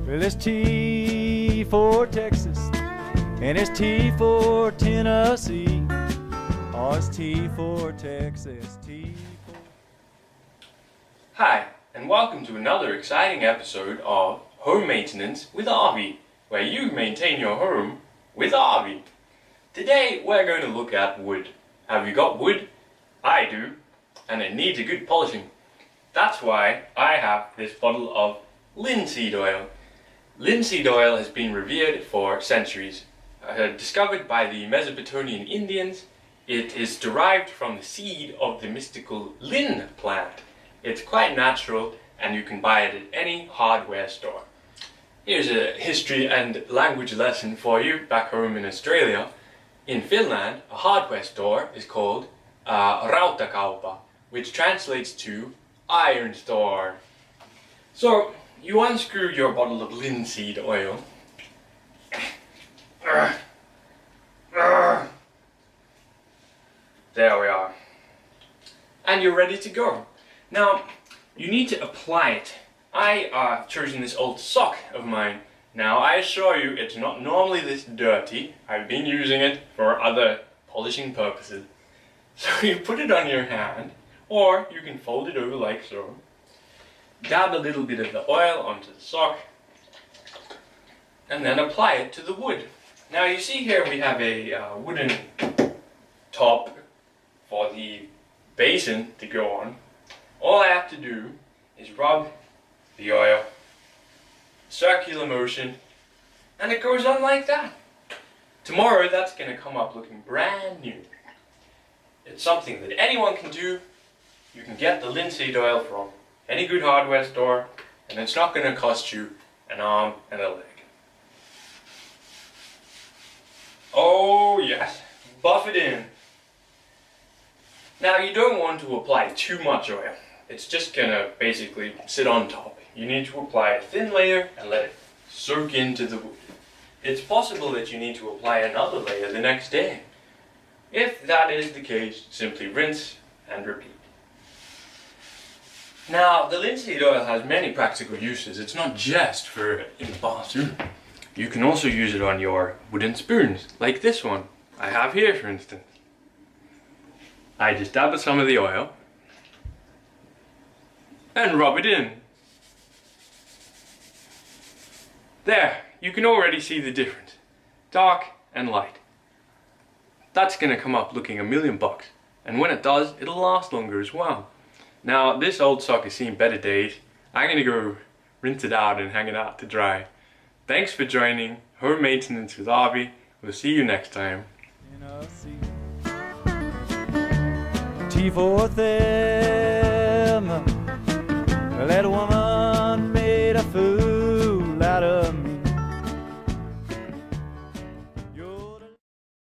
Well, it's T for Texas, and it's T for Tennessee. Oh, it's T for Texas, T for... Hi, and welcome to another exciting episode of Home Maintenance with Arvi, where you maintain your home with Arvi. Today we're going to look at wood. Have you got wood? I do, and it needs a good polishing. That's why I have this bottle of linseed oil. Linseed oil has been revered for centuries. Discovered by the Mesopotamian Indians, it is derived from the seed of the mystical lin plant. It's quite natural and you can buy it at any hardware store. Here's a history and language lesson for you back home in Australia. In Finland, a hardware store is called Rautakauppa, which translates to iron store. So, you unscrew your bottle of linseed oil. There we are. And you're ready to go. Now, you need to apply it. I have chosen this old sock of mine. Now, I assure you it's not normally this dirty. I've been using it for other polishing purposes. So you put it on your hand, or you can fold it over like so. Dab a little bit of the oil onto the sock, and then apply it to the wood. Now you see here we have a wooden top for the basin to go on. All I have to do is rub the oil, circular motion, and it goes on like that. Tomorrow that's going to come up looking brand new. It's something that anyone can do. You can get the linseed oil from any good hardware store, and it's not going to cost you an arm and a leg. Oh yes, buff it in. Now you don't want to apply too much oil. It's just going to basically sit on top. You need to apply a thin layer and let it soak into the wood. It's possible that you need to apply another layer the next day. If that is the case, simply rinse and repeat. Now, the linseed oil has many practical uses. It's not just for in the bathroom. You can also use it on your wooden spoons, like this one I have here, for instance. I just dab some of the oil and rub it in. There, you can already see the difference. Dark and light. That's going to come up looking $1,000,000, and when it does, it'll last longer as well. Now, this old sock has seen better days. I'm going to go rinse it out and hang it out to dry. Thanks for joining Home Maintenance with Arvi. We'll see you next time. T for them. That woman made a fool